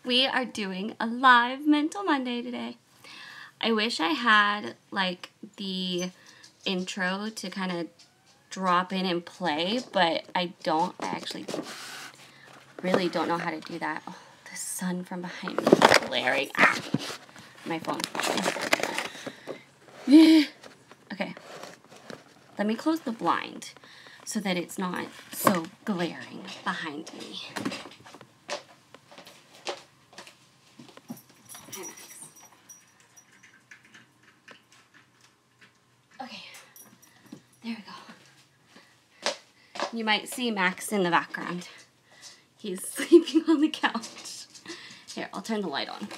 We are doing a live Mental Monday today. I wish I had like the intro to kind of drop in and play, but I don't. I actually really don't know how to do that. Oh, the sun from behind me is glaring. Ah, my phone. Okay. Let me close the blind so that it's not so glaring behind me. Okay, there we go. You might see Max in the background. He's sleeping on the couch. Here, I'll turn the light on.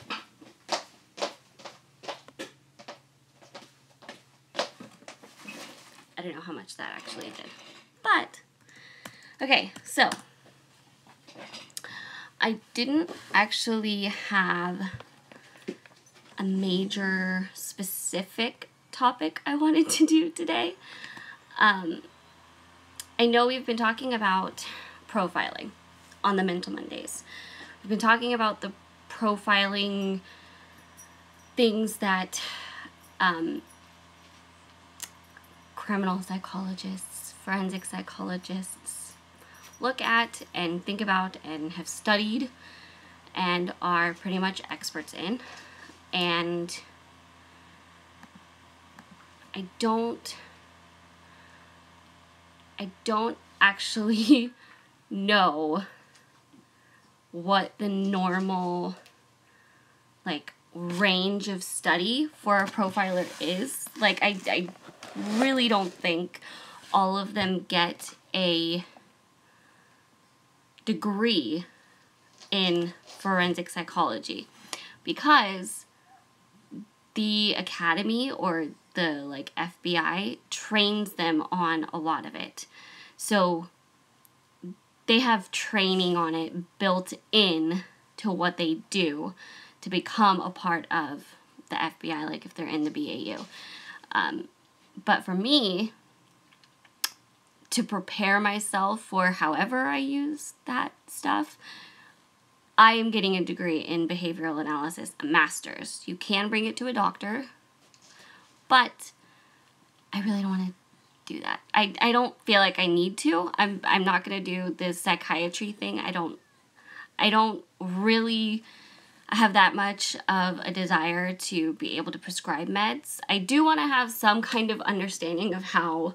I don't know how much that actually did. But, okay, so I didn't actually have a major specific topic I wanted to do today. I know we've been talking about profiling on the Mental Mondays. We've been talking about the profiling things that criminal psychologists, forensic psychologists look at and think about and have studied and are pretty much experts in. And I don't actually know what the normal like range of study for a profiler is. Like I really don't think all of them get a degree in forensic psychology, because the academy or the like FBI trains them on a lot of it. So they have training on it built in to what they do to become a part of the FBI, like if they're in the BAU. But for me, to prepare myself for however I use that stuff, I am getting a degree in behavioral analysis, a master's. You can bring it to a doctor, but I really don't want to do that. I don't feel like I need to. I'm not going to do the psychiatry thing. I don't really have that much of a desire to be able to prescribe meds. I do want to have some kind of understanding of how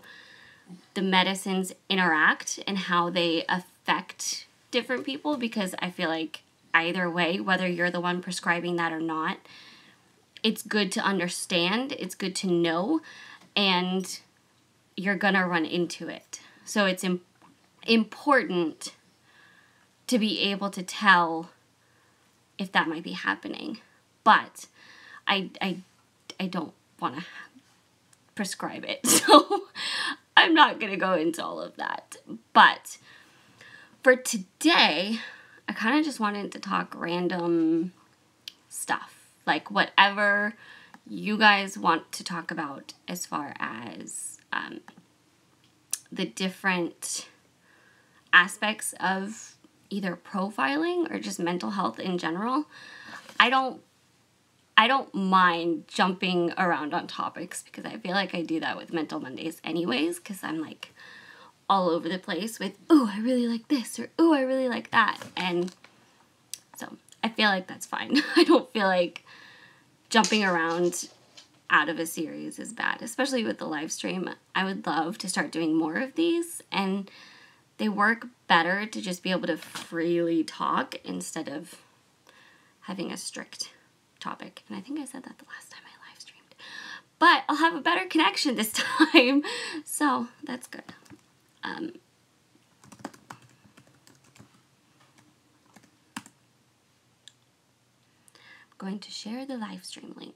the medicines interact and how they affect different people, because I feel like either way, whether you're the one prescribing that or not, it's good to understand, it's good to know, and you're gonna run into it. So it's important to be able to tell if that might be happening. But I don't want to prescribe it, so I'm not gonna go into all of that. But for today, I kind of just wanted to talk random stuff, like whatever you guys want to talk about as far as the different aspects of either profiling or just mental health in general. I don't mind jumping around on topics, because I feel like I do that with Mental Mondays anyways, because I'm like all over the place with, ooh, I really like this, or ooh, I really like that. And so I feel like that's fine. I don't feel like jumping around out of a series is bad, especially with the live stream. I would love to start doing more of these, and they work better to just be able to freely talk instead of having a strict topic. And I think I said that the last time I live streamed. But I'll have a better connection this time, so that's good. I'm going to share the live stream link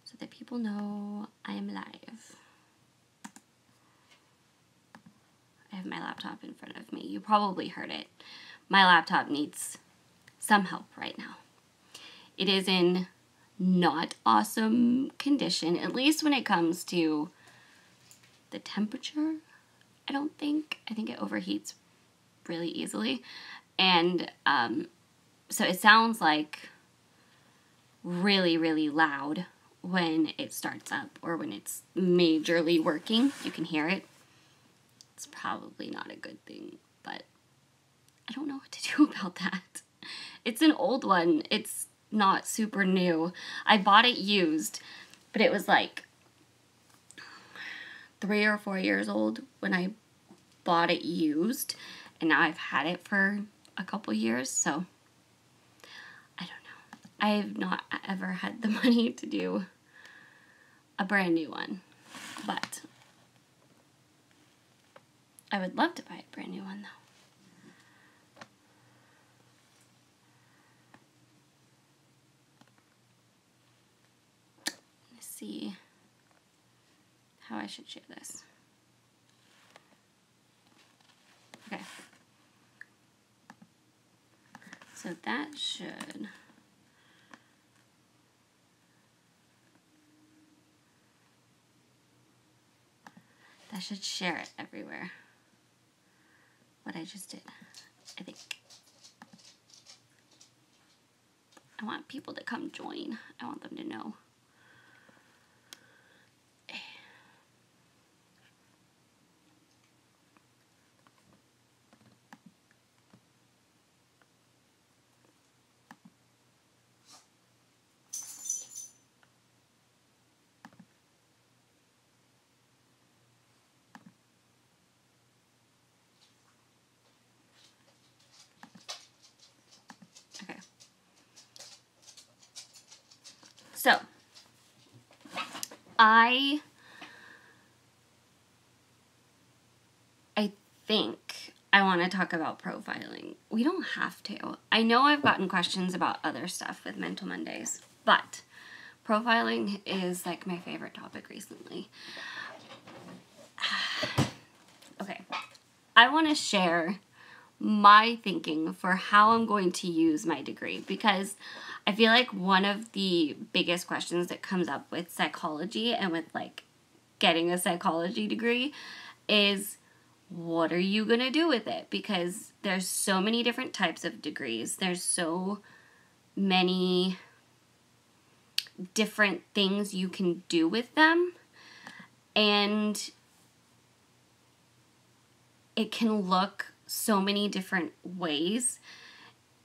so that people know I am live. I have my laptop in front of me. You probably heard it. My laptop needs some help right now. It is in not awesome condition, at least when it comes to the temperature. I think it overheats really easily. And So it sounds like really, really loud when it starts up or when it's majorly working. You can hear it. It's probably not a good thing, but I don't know what to do about that. It's an old one. It's not super new. I bought it used, but it was like 3 or 4 years old when I bought it used, and now I've had it for a couple years, so I don't know. I've not ever had the money to do a brand new one, but I would love to buy a brand new one though. Let's see how I should share this. Okay. So that should share it everywhere. What I just did, I think. I want people to come join. I want them to know. Okay. So, I think I want to talk about profiling. We don't have to. I know I've gotten questions about other stuff with Mental Mondays, but profiling is like my favorite topic recently. Okay. I want to share my thinking for how I'm going to use my degree, because I feel like one of the biggest questions that comes up with psychology and with like getting a psychology degree is, what are you going to do with it? Because there's so many different types of degrees. There's so many different things you can do with them. And it can look so many different ways.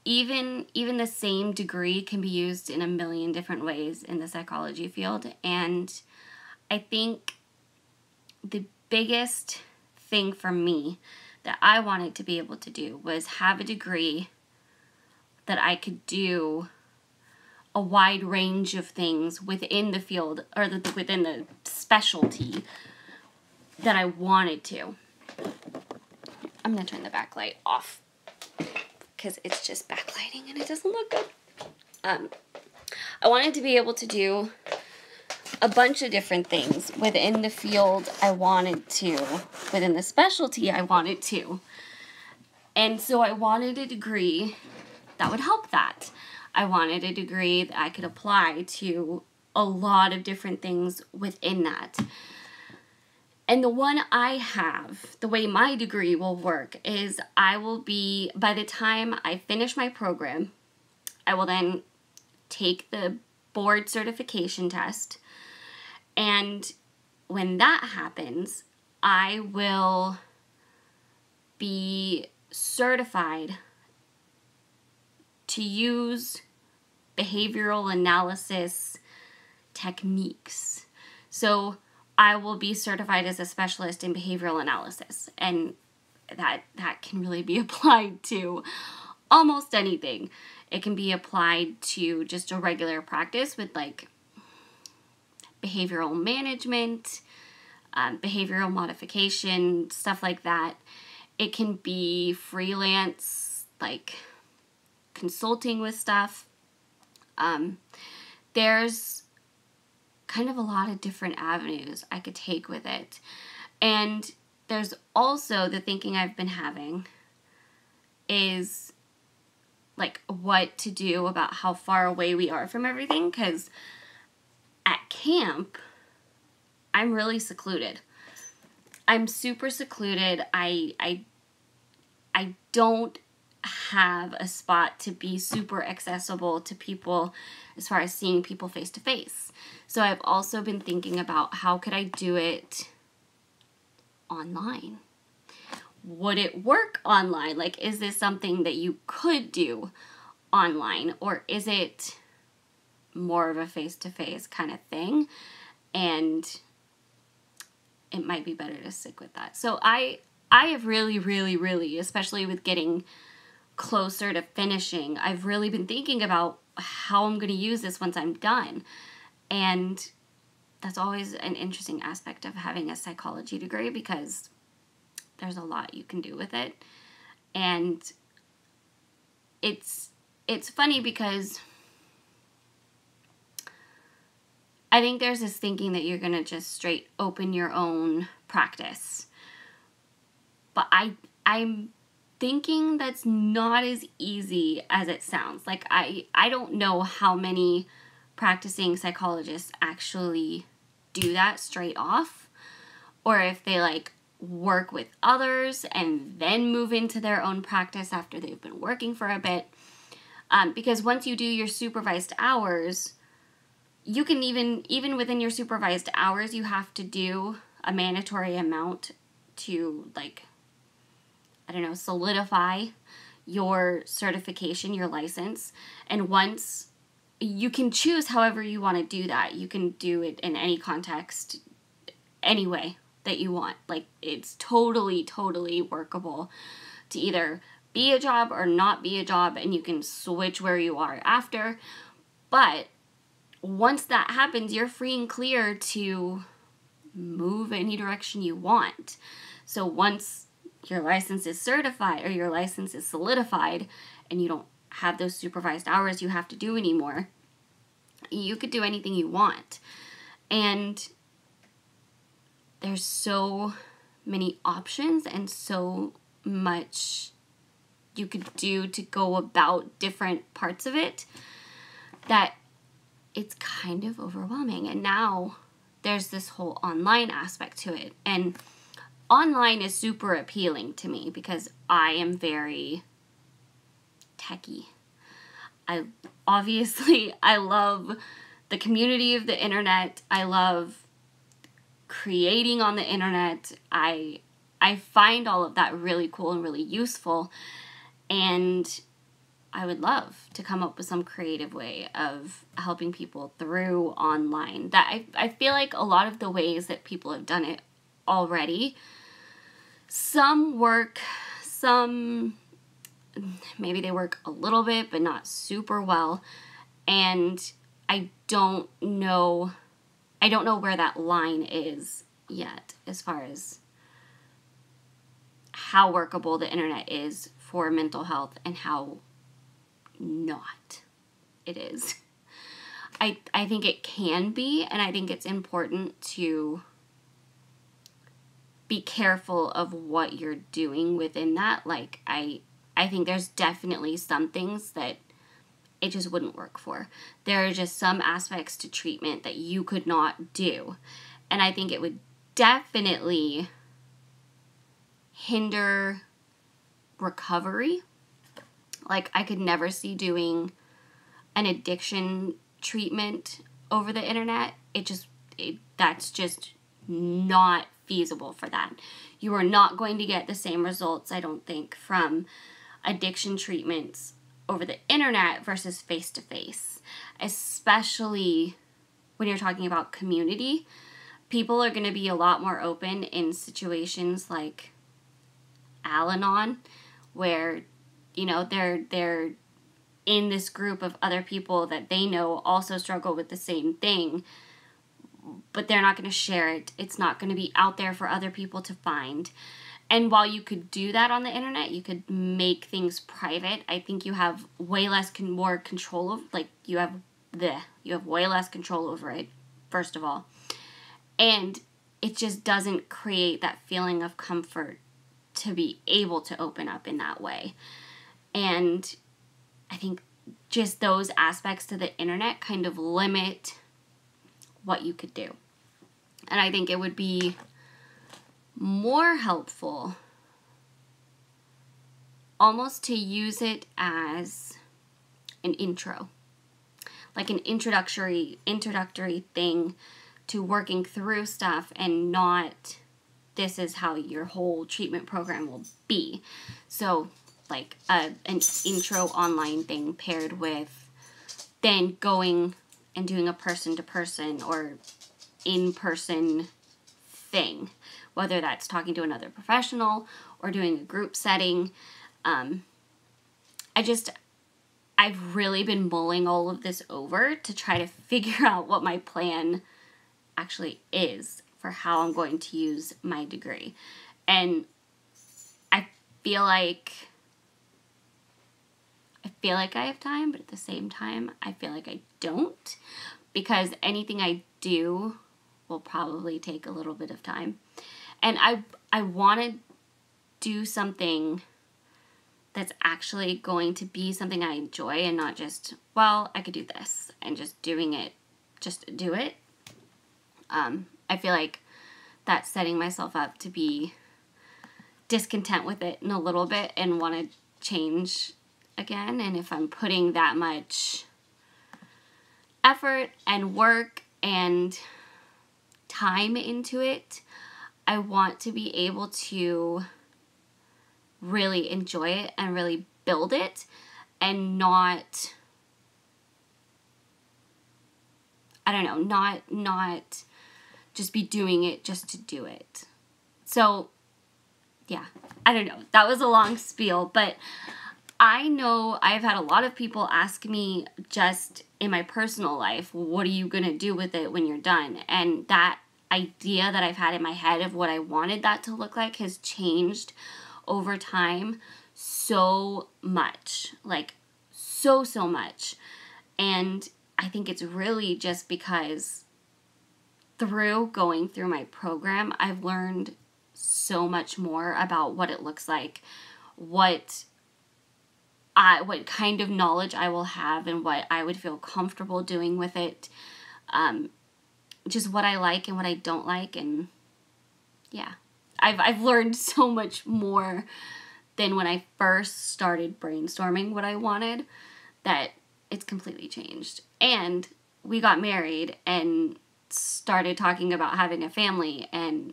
Even the same degree can be used in a million different ways in the psychology field. And I think the biggest thing for me that I wanted to be able to do was have a degree that I could do a wide range of things within the field or within the specialty that I wanted to. I'm going to turn the backlight off because it's just backlighting and it doesn't look good. I wanted to be able to do a bunch of different things within the field I wanted to, within the specialty I wanted to. And so I wanted a degree that would help that. I wanted a degree that I could apply to a lot of different things within that. And the one I have, the way my degree will work is I will be, by the time I finish my program, I will then take the board certification test. And when that happens, I will be certified to use behavioral analysis techniques. So I will be certified as a specialist in behavioral analysis, and that can really be applied to almost anything. It can be applied to just a regular practice with like behavioral management, behavioral modification, stuff like that. It can be freelance, like consulting with stuff. There's kind of a lot of different avenues I could take with it. And there's also the thinking I've been having is like what to do about how far away we are from everything, because at camp, I'm really secluded. I'm super secluded. I don't have a spot to be super accessible to people as far as seeing people face to face. So I've also been thinking about how could I do it online? Would it work online? Like, is this something that you could do online, or is it more of a face-to-face kind of thing? And it might be better to stick with that. So I have really, especially with getting closer to finishing, I've really been thinking about how I'm going to use this once I'm done. And that's always an interesting aspect of having a psychology degree, because there's a lot you can do with it. And it's funny because I think there's this thinking that you're going to just straight open your own practice. But I'm thinking that's not as easy as it sounds. Like, I don't know how many practicing psychologists actually do that straight off, or if they like work with others and then move into their own practice after they've been working for a bit. Because once you do your supervised hours, you can even within your supervised hours, you have to do a mandatory amount to, like, I don't know, solidify your certification, your license. And once you can choose however you want to do that, you can do it in any context, any way that you want. Like, it's totally workable to either be a job or not be a job, and you can switch where you are after. But once that happens, you're free and clear to move any direction you want. So once your license is certified or your license is solidified and you don't have those supervised hours you have to do anymore, you could do anything you want. And there's so many options and so much you could do to go about different parts of it that it's kind of overwhelming. And now there's this whole online aspect to it. And online is super appealing to me because I am very techie. I love the community of the internet. I love creating on the internet. I find all of that really cool and really useful, and I would love to come up with some creative way of helping people through online. That I feel like a lot of the ways that people have done it already, some work, some maybe they work a little bit but not super well, and I don't know where that line is yet as far as how workable the internet is for mental health and how not it is. I think it can be, and I think it's important to be careful of what you're doing within that. Like, I think there's definitely some things that it just wouldn't work for. There are just some aspects to treatment that you could not do. And I think it would definitely hinder recovery. Like, I could never see doing an addiction treatment over the internet. That's just not feasible for that. You are not going to get the same results, I don't think, from addiction treatments over the internet versus face-to-face. Especially when you're talking about community. People are going to be a lot more open in situations like Al-Anon, where, you know, they're in this group of other people that they know also struggle with the same thing, but they're not going to share it. It's not going to be out there for other people to find. And while you could do that on the internet, you could make things private. I think you have way less more control of, like, you have way less control over it, first of all. And it just doesn't create that feeling of comfort to be able to open up in that way. And I think just those aspects to the internet kind of limit what you could do. And I think it would be more helpful almost to use it as an intro, like an introductory thing to working through stuff, and not this is how your whole treatment program will be. So like an intro online thing paired with then going and doing a person-to-person or in-person thing, whether that's talking to another professional or doing a group setting. I've really been mulling all of this over to try to figure out what my plan actually is for how I'm going to use my degree. And I feel like I have time, but at the same time, I feel like I don't, because anything I do will probably take a little bit of time. And I want to do something that's actually going to be something I enjoy, and not just, well, I could do this and just doing it, just do it. I feel like that's setting myself up to be discontent with it in a little bit and want to change again. And if I'm putting that much effort and work and time into it, I want to be able to really enjoy it and really build it, and not, I don't know, not just be doing it just to do it. So yeah, I don't know. That was a long spiel, but I know I've had a lot of people ask me just in my personal life, what are you going to do with it when you're done? And that idea that I've had in my head of what I wanted that to look like has changed over time so much. Like, so much. And I think it's really just because through going through my program, I've learned so much more about what it looks like, what kind of knowledge I will have, and what I would feel comfortable doing with it. Just what I like and what I don't like. And yeah, I've learned so much more than when I first started brainstorming what I wanted, that it's completely changed. And we got married and started talking about having a family, and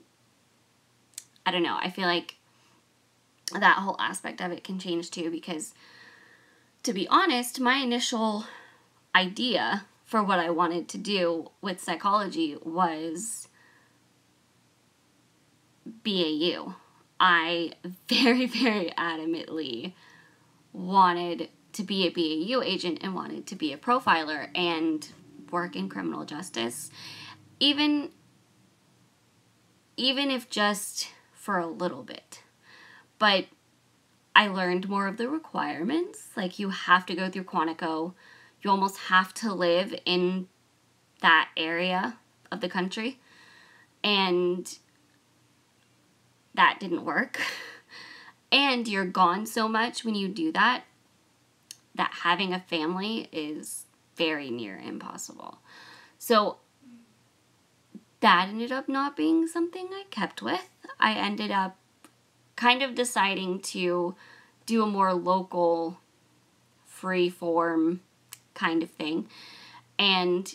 I don't know, I feel like that whole aspect of it can change too, because to be honest, my initial idea for what I wanted to do with psychology was BAU. I very, very adamantly wanted to be a BAU agent and wanted to be a profiler and work in criminal justice, even if just for a little bit. But I learned more of the requirements. Like, you have to go through Quantico. You almost have to live in that area of the country. And that didn't work. And you're gone so much when you do that, that having a family is very near impossible. So that ended up not being something I kept with. I ended up kind of deciding to do a more local, free-form kind of thing. And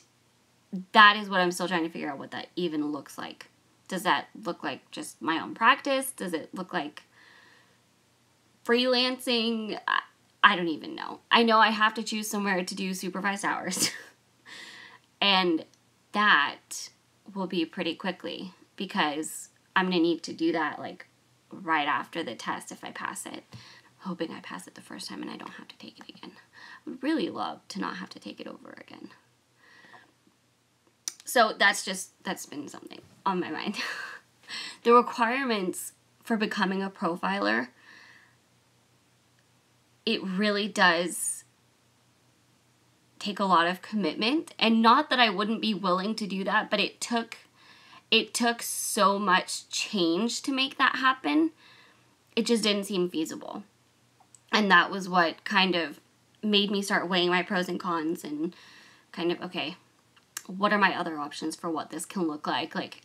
that is what I'm still trying to figure out, what that even looks like. Does that look like just my own practice? Does it look like freelancing? I don't even know. I know I have to choose somewhere to do supervised hours. And that will be pretty quickly, because I'm going to need to do that like right after the test if I pass it. I'm hoping I pass it the first time and I don't have to take it again. I would really love to not have to take it over again. So that's been something on my mind. The requirements for becoming a profiler, it really does take a lot of commitment. And not that I wouldn't be willing to do that, but it took so much change to make that happen. It just didn't seem feasible. And that was what kind of made me start weighing my pros and cons and kind of, okay, what are my other options for what this can look like? Like,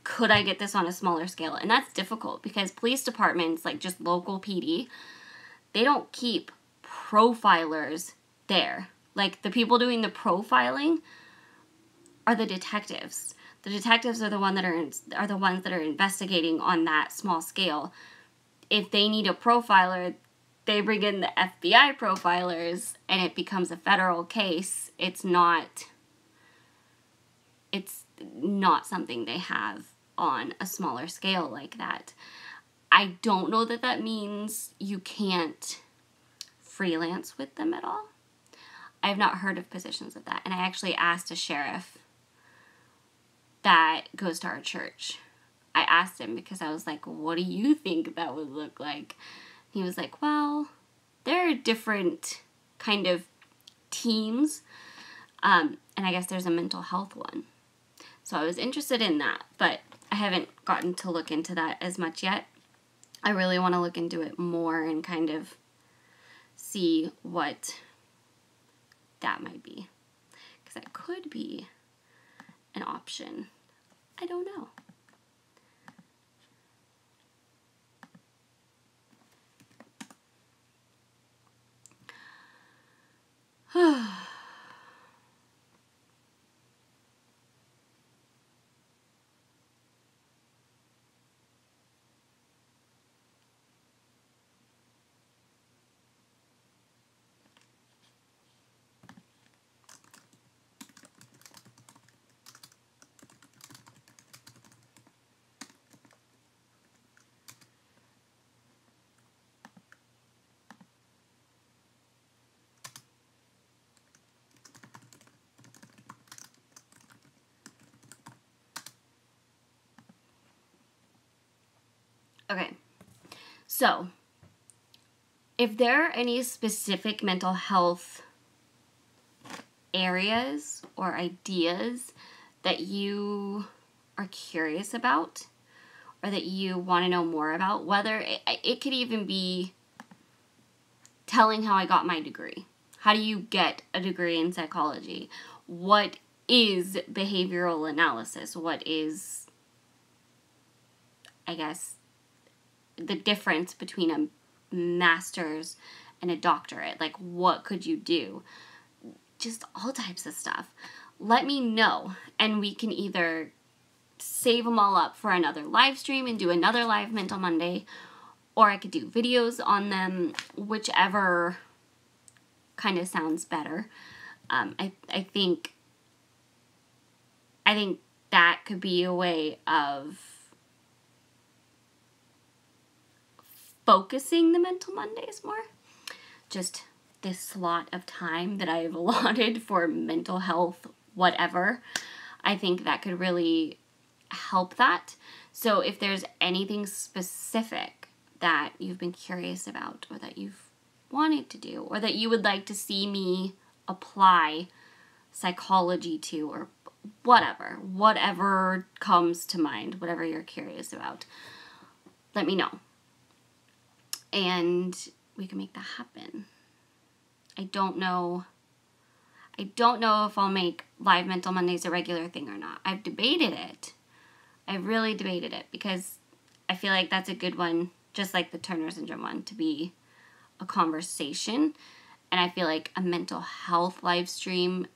could I get this on a smaller scale? And that's difficult because police departments, like just local PD, they don't keep profilers there. Like, the people doing the profiling are the detectives. The detectives are the ones that are investigating on that small scale. If they need a profiler, they bring in the FBI profilers, and it becomes a federal case. It's not something they have on a smaller scale like that. I don't know that that means you can't freelance with them at all. I have not heard of positions of that. And I actually asked a sheriff that goes to our church. I asked him because I was like, what do you think that would look like? He was like, well, there are different kind of teams. And I guess there's a mental health one. So I was interested in that, but I haven't gotten to look into that as much yet. I really want to look into it more and kind of see what that might be. Because that could be an option. I don't know. Okay, so if there are any specific mental health areas or ideas that you are curious about or that you want to know more about, whether it could even be telling how I got my degree. How do you get a degree in psychology? What is behavioral analysis? What is, I guess, the difference between a master's and a doctorate? Like, what could you do? Just all types of stuff. Let me know, and we can either save them all up for another live stream and do another live Mental Monday, or I could do videos on them, whichever kind of sounds better. I think that could be a way of focusing the Mental Mondays more. Just this slot of time that I've allotted for mental health, whatever. I think that could really help that. So if there's anything specific that you've been curious about or that you've wanted to do or that you would like to see me apply psychology to, or whatever comes to mind, whatever you're curious about, let me know. And we can make that happen. I don't know if I'll make live Mental Mondays a regular thing or not. I've debated it. I really debated it because I feel like that's a good one, just like the Turner Syndrome one, to be a conversation. And I feel like a mental health live stream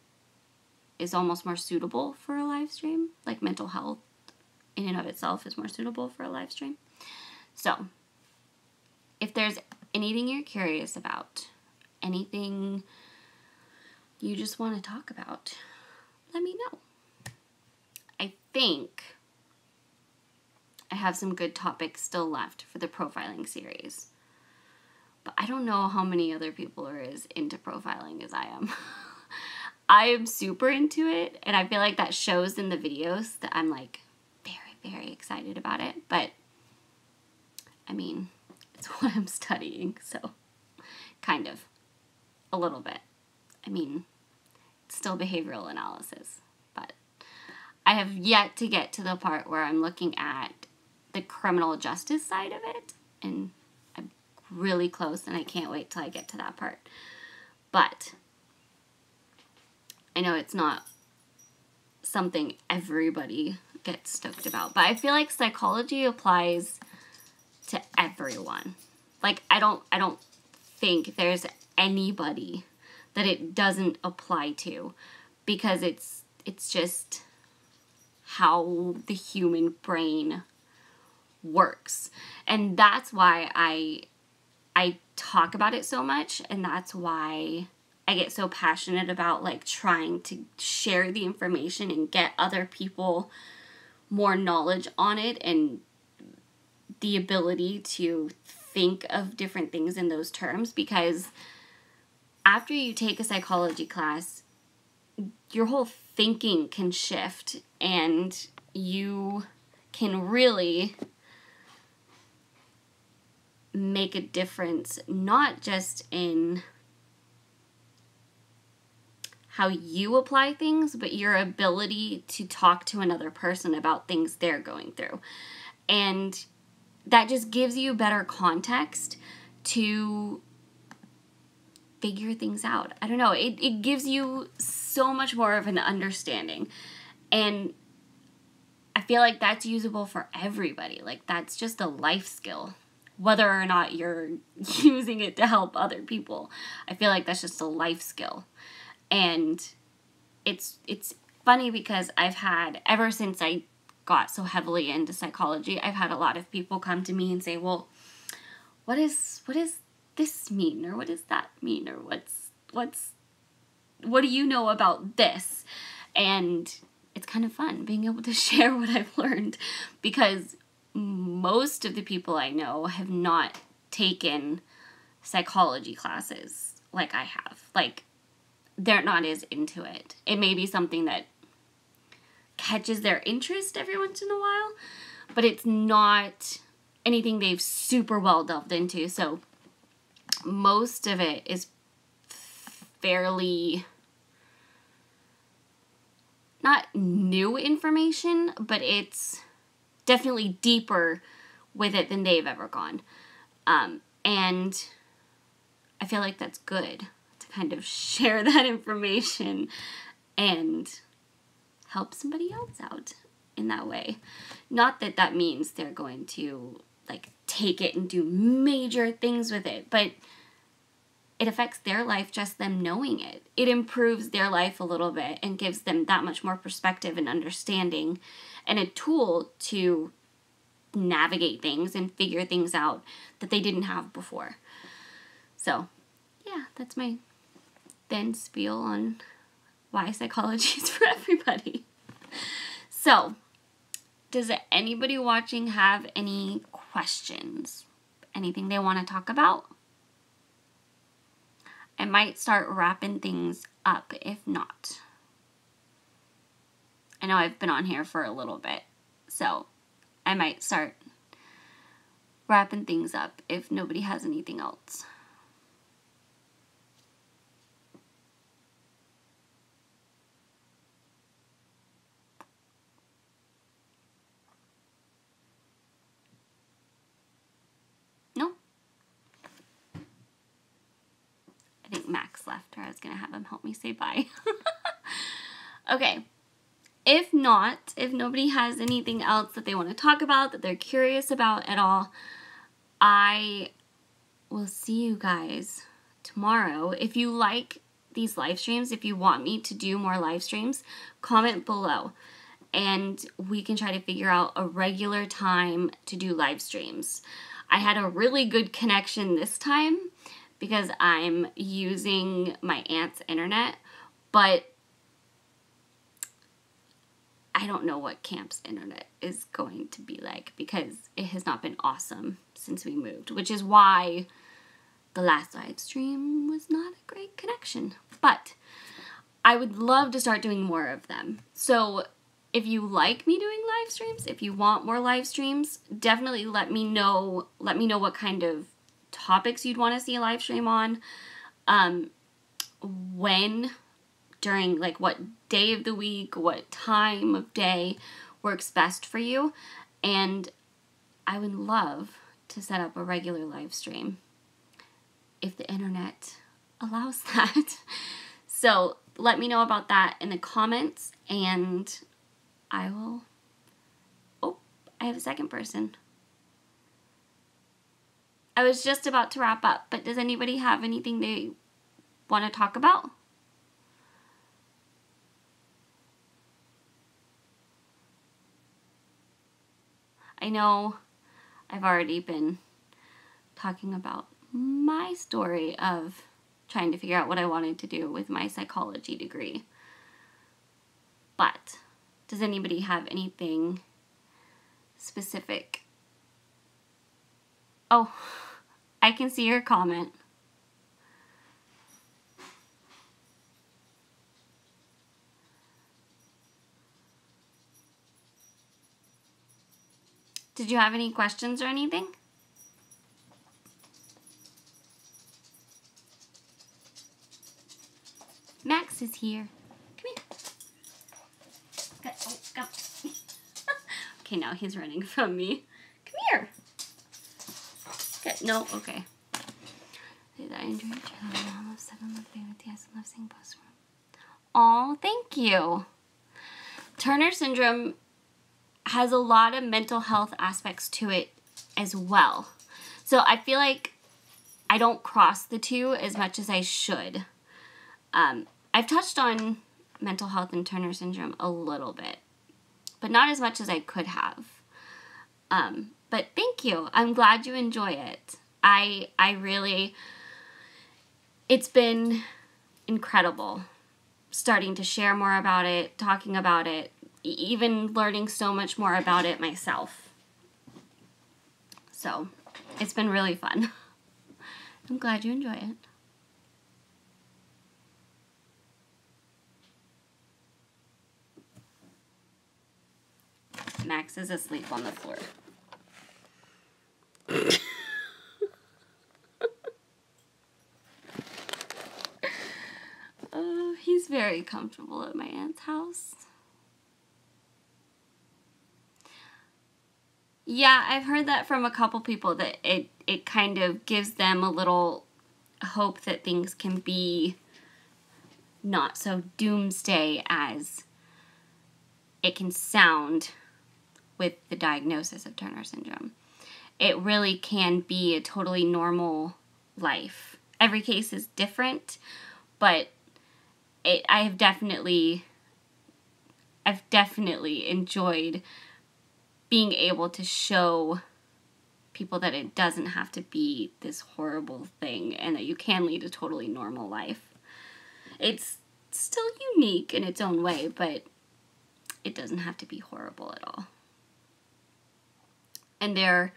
is almost more suitable for a live stream. Like, mental health in and of itself is more suitable for a live stream. So, if there's anything you're curious about, anything you just want to talk about, let me know. I think I have some good topics still left for the profiling series. But I don't know how many other people are as into profiling as I am. I am super into it, and I feel like that shows in the videos that I'm like very, very excited about it. But I mean, it's what I'm studying, so kind of a little bit. I mean, it's still behavioral analysis, but I have yet to get to the part where I'm looking at the criminal justice side of it, and I'm really close, and I can't wait till I get to that part. But I know it's not something everybody gets stoked about, but I feel like psychology applies to everyone. Like, I don't think there's anybody that it doesn't apply to, because it's just how the human brain works. And that's why I talk about it so much, and that's why I get so passionate about like trying to share the information and get other people more knowledge on it, and the ability to think of different things in those terms. Because after you take a psychology class, your whole thinking can shift, and you can really make a difference, not just in how you apply things, but your ability to talk to another person about things they're going through. And that just gives you better context to figure things out. I don't know. It gives you so much more of an understanding. And I feel like that's usable for everybody. Like, that's just a life skill, whether or not you're using it to help other people. I feel like that's just a life skill. And it's funny because I've had, ever since I got so heavily into psychology, I've had a lot of people come to me and say, well, what is this mean? Or what does that mean? Or what do you know about this? And it's kind of fun being able to share what I've learned, because most of the people I know have not taken psychology classes like I have. Like, they're not as into it. It may be something that catches their interest every once in a while, but it's not anything they've super well delved into. So most of it is fairly not new information, but it's definitely deeper with it than they've ever gone. And I feel like that's good to kind of share that information and help somebody else out in that way. Not that that means they're going to like take it and do major things with it, but it affects their life, just them knowing it. It improves their life a little bit and gives them that much more perspective and understanding, and a tool to navigate things and figure things out that they didn't have before. So, yeah, that's my thin spiel on why psychology is for everybody. So, does anybody watching have any questions? Anything they want to talk about? I might start wrapping things up if not. I know I've been on here for a little bit, so I might start wrapping things up if nobody has anything else. No? I think Max left, or I was going to have him help me say bye. Okay. If not, if nobody has anything else that they want to talk about, that they're curious about at all, I will see you guys tomorrow. If you like these live streams, if you want me to do more live streams, comment below, and we can try to figure out a regular time to do live streams. I had a really good connection this time because I'm using my aunt's internet, but I don't know what camp's internet is going to be like because it has not been awesome since we moved, which is why the last live stream was not a great connection. But I would love to start doing more of them. So if you like me doing live streams, if you want more live streams, definitely let me know. Let me know what kind of topics you'd want to see a live stream on. When, during, like, what day of the week, what time of day works best for you. And I would love to set up a regular live stream if the internet allows that. So let me know about that in the comments, and I will... Oh, I have a second person. I was just about to wrap up, but does anybody have anything they want to talk about? I know I've already been talking about my story of trying to figure out what I wanted to do with my psychology degree. But does anybody have anything specific? Oh, I can see your comment. Did you have any questions or anything? Max is here. Come here. Go. Okay, now he's running from me. Come here. Good. No, okay. I enjoyed I love 7 love being with yes, I love seeing post. Aw, thank you. Turner syndrome has a lot of mental health aspects to it as well. So I feel like I don't cross the two as much as I should. I've touched on mental health and Turner syndrome a little bit, but not as much as I could have. But thank you. I'm glad you enjoy it. I really, it's been incredible starting to share more about it, talking about it, even learning so much more about it myself. So it's been really fun. I'm glad you enjoy it. Max is asleep on the floor. Oh, he's very comfortable at my aunt's house. Yeah, I've heard that from a couple people, that it kind of gives them a little hope that things can be not so doomsday as it can sound with the diagnosis of Turner syndrome. It really can be a totally normal life. Every case is different, but I've definitely enjoyed being able to show people that it doesn't have to be this horrible thing and that you can lead a totally normal life. It's still unique in its own way, but it doesn't have to be horrible at all. And there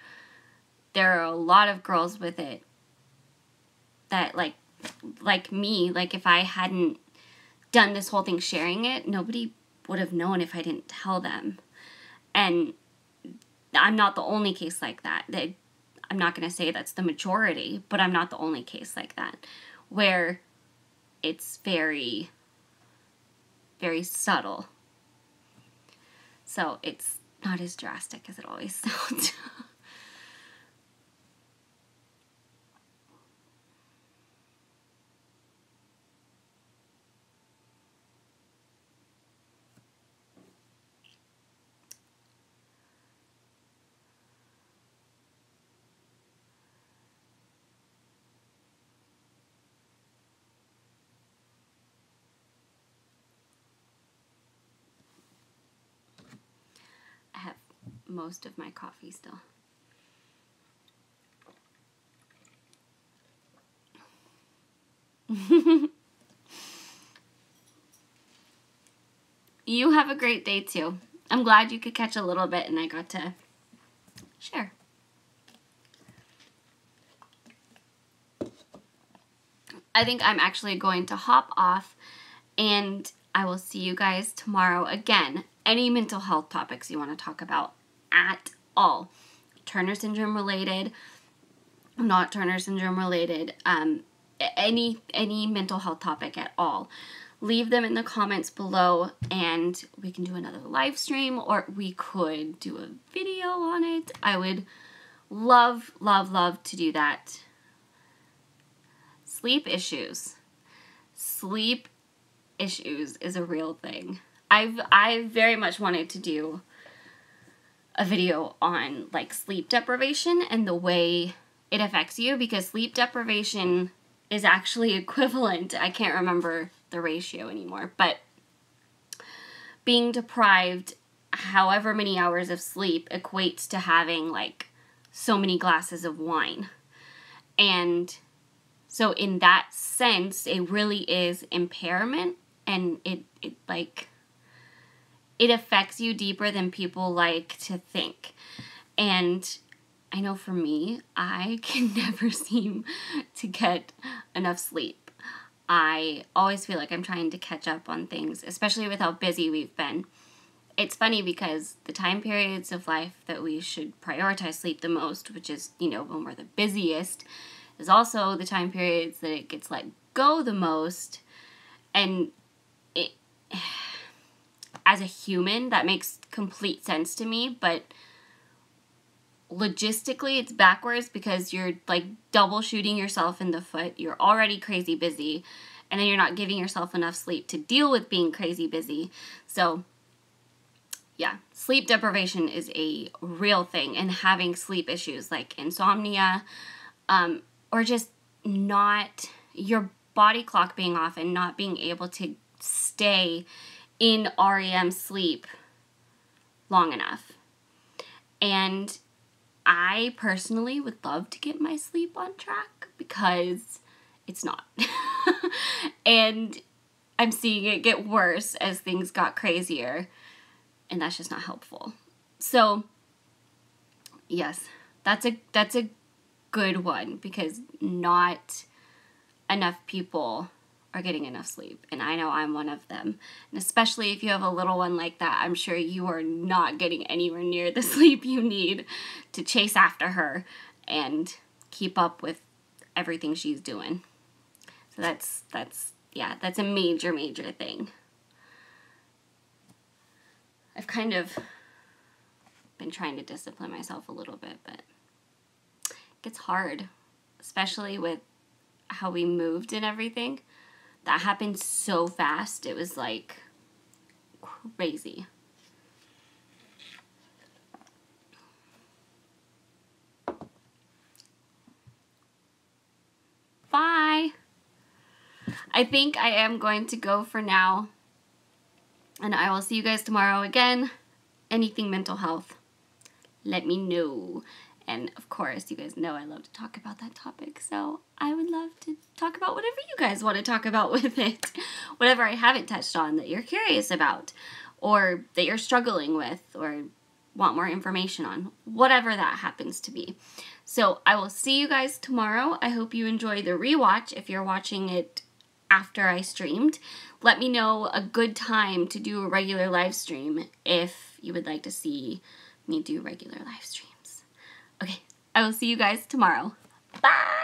are a lot of girls with it that like me, like if I hadn't done this whole thing sharing it, nobody would have known if I didn't tell them. And I'm not the only case like that. I'm not going to say that's the majority, but I'm not the only case like that, where it's very, very subtle. So it's not as drastic as it always sounds. I have most of my coffee still. You have a great day too. I'm glad you could catch a little bit and I got to share. I think I'm actually going to hop off, and I will see you guys tomorrow. Again, any mental health topics you want to talk about at all. Turner syndrome related, not Turner syndrome related, any mental health topic at all. Leave them in the comments below and we can do another live stream, or we could do a video on it. I would love, love, love to do that. Sleep issues. Sleep issues is a real thing. I've very much wanted to do a video on like sleep deprivation and the way it affects you, because sleep deprivation is actually equivalent. I can't remember the ratio anymore, but being deprived however many hours of sleep equates to having like so many glasses of wine. And so in that sense, it really is impairment, and it affects you deeper than people like to think. And I know for me, I can never seem to get enough sleep. I always feel like I'm trying to catch up on things, especially with how busy we've been. It's funny because the time periods of life that we should prioritize sleep the most, which is, when we're the busiest, is also the time periods that it gets let go the most. And it, as a human, that makes complete sense to me, but logistically it's backwards, because you're like double shooting yourself in the foot. You're already crazy busy, and then you're not giving yourself enough sleep to deal with being crazy busy. So yeah, sleep deprivation is a real thing, and having sleep issues like insomnia, or just not your body clock being off and not being able to stay in REM sleep long enough. And I personally would love to get my sleep on track, because it's not. And I'm seeing it get worse as things got crazier, and that's just not helpful. So yes, that's a good one, because not enough people are getting enough sleep, and I know I'm one of them. And especially if you have a little one like that, I'm sure you are not getting anywhere near the sleep you need to chase after her and keep up with everything she's doing. So that's a major thing. I've kind of been trying to discipline myself a little bit, but it gets hard, especially with how we moved and everything. That happened so fast. It was like crazy. Bye. I think I am going to go for now, and I will see you guys tomorrow again. Anything mental health, let me know. And of course, you guys know I love to talk about that topic, so I would love to talk about whatever you guys want to talk about with it. Whatever I haven't touched on that you're curious about, or that you're struggling with, or want more information on. Whatever that happens to be. So I will see you guys tomorrow. I hope you enjoy the rewatch if you're watching it after I streamed. Let me know a good time to do a regular live stream if you would like to see me do regular live streams. Okay, I will see you guys tomorrow. Bye!